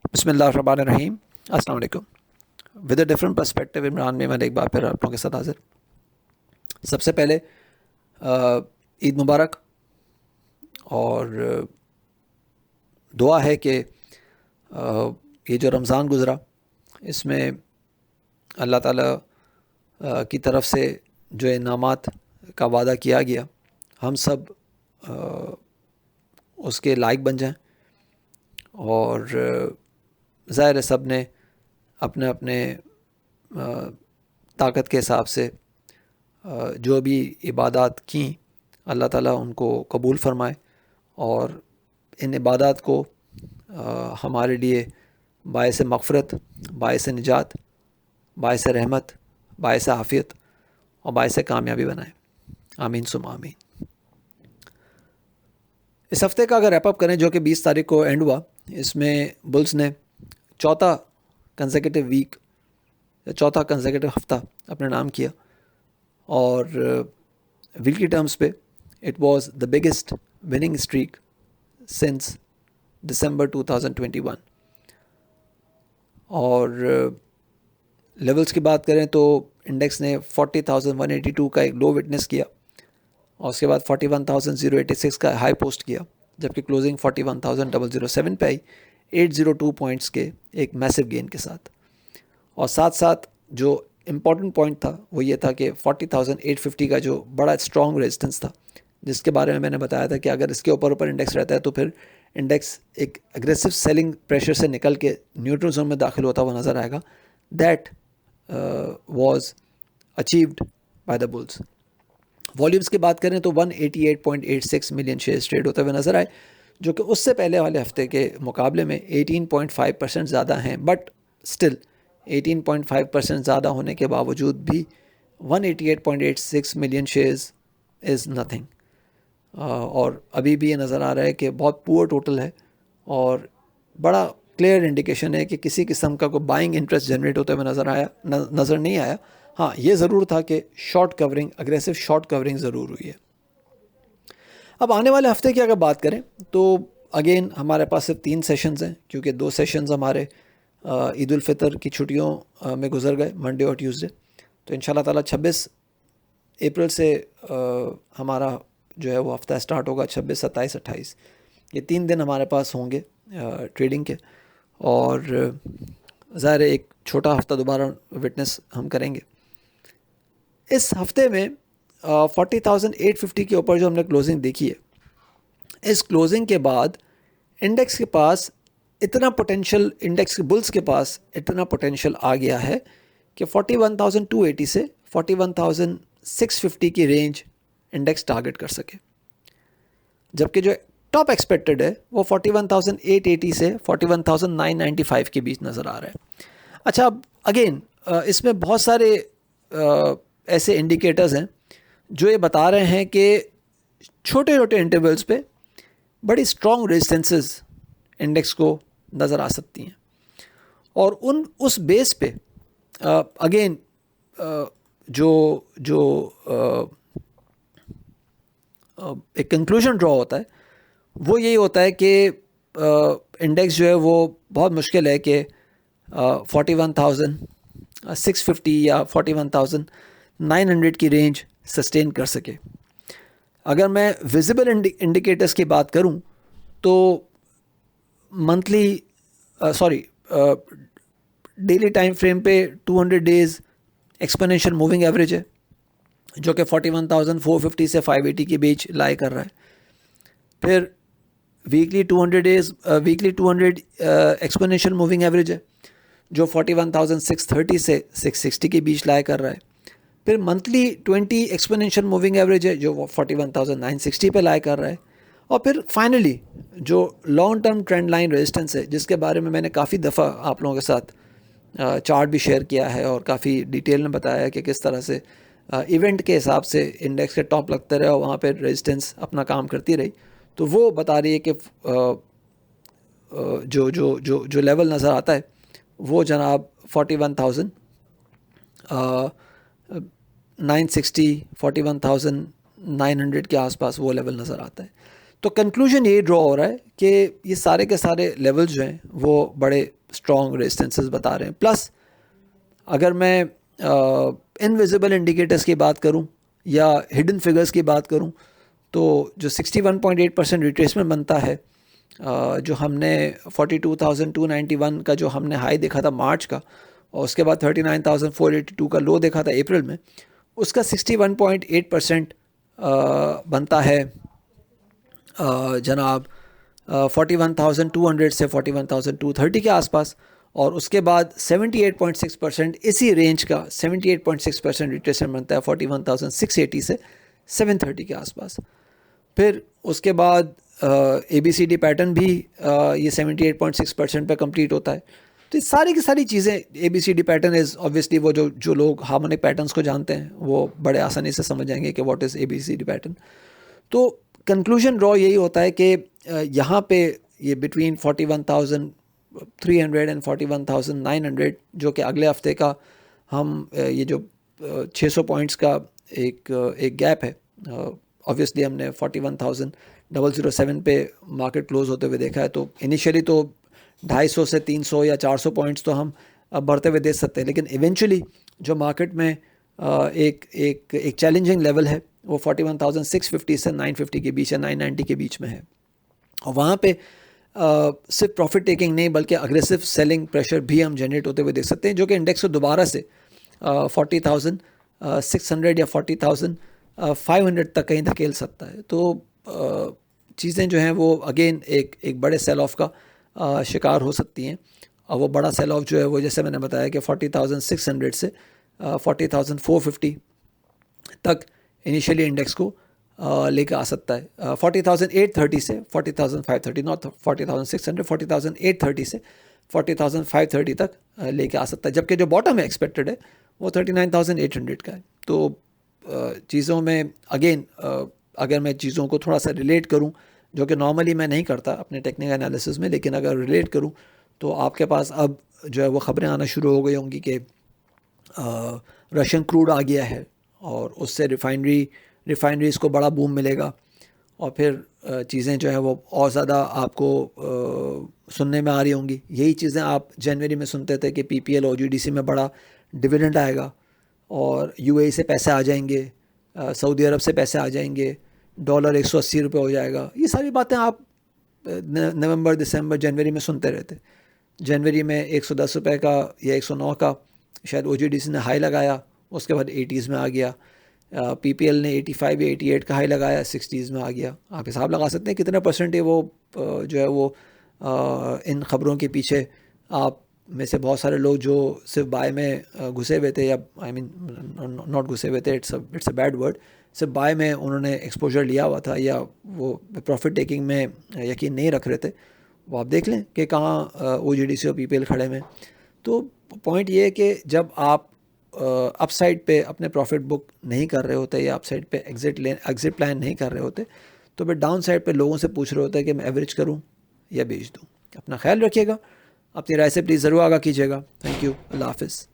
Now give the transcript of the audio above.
बिस्मिल्लाहिर्रहमानिर्रहीम। अस्सलाम वालेकुम। With a different perspective Imran में मैंने एक बार फिर आप लोगों के साथ हाजिर। सबसे पहले ईद मुबारक, और दुआ है कि ये जो रमज़ान गुज़रा इसमें अल्लाह ताला की तरफ से जो इनामात का वादा किया गया हम सब उसके लायक बन जाएं, और ज़ाहिर है सब ने अपने अपने ताकत के हिसाब से जो भी इबादत की अल्लाह ताला उनको कबूल फ़रमाए, और इन इबादत को हमारे लिए बायस मग़फ़िरत, बायस निजात, बायस रहमत, बायस आफ़ियत और बायस कामयाबी बनाए। आमीन सुम आमीन। इस हफ़्ते का अगर रैपअप करें जो कि 20 तारीख को एंड हुआ, इसमें बुल्स ने चौथा कंसेक्यूटिव वीक या चौथा कंसेक्यूटिव हफ़्ता अपने नाम किया, और वीकली टर्म्स पे it was the biggest winning streak since दिसंबर 2021। और लेवल्स की बात करें तो इंडेक्स ने 40,182 का एक लो विटनेस किया, और उसके बाद 41,086 का हाई पोस्ट किया, जबकि क्लोजिंग 41,007 पे आई 802 पॉइंट्स के एक मैसिव गेन के साथ। और साथ साथ जो इम्पॉर्टेंट पॉइंट था वो ये था कि 40,850 का जो बड़ा स्ट्रॉन्ग रेजिस्टेंस था, जिसके बारे में मैंने बताया था कि अगर इसके ऊपर इंडेक्स रहता है तो फिर इंडेक्स एक एग्रेसिव सेलिंग प्रेशर से निकल के न्यूट्रल जोन में दाखिल होता हुआ नज़र आएगा। That was achieved by the bulls. Volumes की बात करें तो 188.86 मिलियन शेयर्स ट्रेड होते हुए नज़र आए, जो कि उससे पहले वाले हफ्ते के मुकाबले में 18.5% ज़्यादा हैं, बट स्टिल 18.5% ज़्यादा होने के बावजूद भी 188.86 मिलियन शेयर्स इज़ नथिंग। और अभी भी ये नज़र आ रहा है कि बहुत पुअर टोटल है, और बड़ा क्लियर इंडिकेशन है कि किसी किस्म का कोई बाइंग इंटरेस्ट जनरेट होते हुए नज़र नहीं आया। हाँ, ये ज़रूर था कि short covering, aggressive short covering ज़रूर हुई है। अब आने वाले हफ्ते की अगर बात करें तो अगेन हमारे पास सिर्फ 3 सेशंस हैं, क्योंकि 2 सेशंस हमारे ईद उल फितर की छुट्टियों में गुजर गए, मंडे और ट्यूसडे। तो इंशाल्लाह ताला 26 अप्रैल से हमारा जो है वो हफ्ता स्टार्ट होगा, 26, 27, 28। ये 3 दिन हमारे पास होंगे ट्रेडिंग के, और ज़ाहिर है एक छोटा हफ्ता दोबारा विटनेस हम करेंगे। इस हफ्ते में 40,850 के ऊपर जो हमने क्लोजिंग देखी है, इस क्लोजिंग के बाद इंडेक्स के पास इतना पोटेंशियल, इंडेक्स के बुल्स के पास इतना पोटेंशियल आ गया है कि 41,280 से 41,650 की रेंज इंडेक्स टारगेट कर सके, जबकि जो टॉप एक्सपेक्टेड है वो 41,880 से 41,995 के बीच नज़र आ रहा है। अच्छा, अब अगेन इसमें बहुत सारे ऐसे इंडिकेटर्स हैं जो ये बता रहे हैं कि छोटे छोटे इंटरवल्स पे बड़ी स्ट्रॉन्ग रेजिस्टेंसेस इंडेक्स को नज़र आ सकती हैं, और उस बेस पे अगेन एक कंक्लूजन ड्रॉ होता है वो यही होता है कि इंडेक्स जो है वो बहुत मुश्किल है कि 41,650 या 41,900 की रेंज सस्टेन कर सके। अगर मैं विजिबल इंडिकेटर्स की बात करूं तो डेली टाइम फ्रेम पे 200 डेज़ एक्सपोनेंशियल मूविंग एवरेज है, जो कि 41,450 से 580 के बीच लाई कर रहा है। फिर वीकली 200 एक्सपोनेंशियल मूविंग एवरेज है, जो 41,630 से 660 के बीच लाई कर रहा है। फिर मंथली 20 एक्सपोनेंशियल मूविंग एवरेज है, जो 41,960 पे लाई कर रहा है। और फिर फाइनली जो long term trend line resistance है, जिसके बारे में मैंने काफ़ी दफ़ा आप लोगों के साथ चार्ट भी शेयर किया है और काफ़ी डिटेल में बताया है कि किस तरह से इवेंट के हिसाब से इंडेक्स के टॉप लगते रहे और वहाँ पे रेजिस्टेंस अपना काम करती रही। तो वो बता रही है कि जो लेवल नज़र आता है वो जनाब 41,960 41,900 के आसपास वो लेवल नज़र आता है। تو کنکلوژن یہی ڈرا ہو رہا ہے کہ یہ سارے کے سارے لیولز جو ہیں وہ بڑے اسٹرانگ ریزسٹنسز بتا رہے ہیں. پلس اگر میں انویزیبل انڈیکیٹرز کی بات کروں یا ہڈن فگرز کی بات کروں تو جو 61.8% ریٹریسمنٹ بنتا ہے جو ہم نے 42,291 کا جو ہم نے ہائی دیکھا تھا مارچ کا اور اس کے بعد 39,482 کا لو دیکھا تھا اپریل میں, اس کا 61.8% بنتا ہے جناب 41,200 سے 41,230 کے آس پاس, اور اس کے بعد 78.6% اسی رینج کا 78.6% ریٹریسمنٹ بنتا ہے 41,680 سے 730 کے آس پاس. پھر اس کے بعد اے بی سی ڈی پیٹرن بھی یہ 78.6% پہ کمپلیٹ ہوتا ہے. تو یہ ساری کی ساری چیزیں A B C D pattern is obviously وہ جو لوگ ہارمونک پیٹرنس کو جانتے ہیں وہ بڑے آسانی سے سمجھ جائیں گے کہ what is A B C D pattern. تو کنکلوژن ڈرا یہی ہوتا ہے کہ یہاں پہ یہ بٹوین 41,300 اینڈ 41,900 جو کہ اگلے ہفتے کا ہم یہ جو 600 پوائنٹس کا ایک گیپ ہے, obviously ہم نے 41,007 پہ مارکیٹ کلوز ہوتے ہوئے دیکھا ہے. تو انیشیلی تو 250 سے 300 یا 400 پوائنٹس تو ہم بڑھتے ہوئے دیکھ سکتے ہیں, لیکن ایونچولی جو مارکیٹ میں ایک چیلنجنگ لیول ہے وہ 41,650 سے 950 کے بیچ ہے, 990 کے بیچ میں ہے. اور وہاں پہ صرف پروفٹ ٹیکنگ نہیں بلکہ اگریسو سیلنگ پریشر بھی ہم جنریٹ ہوتے ہوئے دیکھ سکتے ہیں, جو کہ انڈیکس کو دوبارہ سے 40,600 یا 40,500 تک کہیں دھکیل سکتا ہے. تو چیزیں جو ہیں وہ اگین ایک بڑے سیل آف کا شکار ہو سکتی ہیں, اور وہ بڑا سیل آف جو ہے وہ جیسے میں نے بتایا کہ 40,600 سے 40,450 تک انیشیلی انڈیکس کو لے کے آ سکتا ہے. 40,830 سے 40,530 ناٹ 40,600 40,830 سے 40,530 تک لے کے آ سکتا ہے, جبکہ جو باٹم ہے ایکسپیکٹڈ ہے وہ 39,800 کا ہے. تو چیزوں میں اگین اگر میں چیزوں کو تھوڑا سا ریلیٹ کروں, جو کہ نارملی میں نہیں کرتا اپنے ٹیکنیکل انالیسس میں, لیکن اگر ریلیٹ کروں تو آپ کے پاس اب جو ہے وہ خبریں آنا شروع ہو گئی ہوں گی کہ رشین کروڈ آ گیا ہے اور اس سے ریفائنریز کو بڑا بوم ملے گا, اور پھر چیزیں جو ہے وہ اور زیادہ آپ کو سننے میں آ رہی ہوں گی. یہی چیزیں آپ جنوری میں سنتے تھے کہ پی P L O G D C میں بڑا ڈویڈنڈ آئے گا اور یو اے ای سے پیسے آ جائیں گے, سعودی عرب سے پیسے آ جائیں گے, ڈالر 180 روپے ہو جائے گا. یہ ساری باتیں آپ نومبر دسمبر جنوری میں سنتے رہتے. جنوری میں 110 روپے کا یا 109 کا شاید او جی ڈی سی نے ہائی لگایا, اس کے بعد 80s میں آ گیا. پی پی ایل نے 85 یا 88 کا ہائی لگایا, 60s میں آ گیا. آپ حساب لگا سکتے ہیں کتنے پرسنٹ ہے وہ جو ہے وہ ان خبروں کے پیچھے. آپ میں سے بہت سارے لوگ جو صرف بائی میں گھسے ہوئے تھے, یا آئی مین ناٹ گھسے ہوئے تھے, اٹس اے بیڈ ورڈ, صرف بائی میں انہوں نے ایکسپوجر لیا ہوا تھا یا وہ پروفٹ ٹیکنگ میں یقین نہیں رکھ رہے تھے, وہ آپ دیکھ لیں کہ کہاں او جی ڈی سی اور پی پی ایل کھڑے میں. تو پوائنٹ یہ ہے کہ جب آپ اپ سائڈ پہ اپنے پروفٹ بک نہیں کر رہے ہوتے یا اپ سائڈ پہ ایگزٹ پلان نہیں کر رہے ہوتے, تو پھر ڈاؤن سائڈ پہ لوگوں سے پوچھ رہے ہوتے ہیں کہ میں ایوریج کروں یا بیچ دوں. اپنا خیال رکھیے گا, اپنی رائے سے پلیز ضرور آگاہ کیجیے گا. تھینک یو, اللہ حافظ.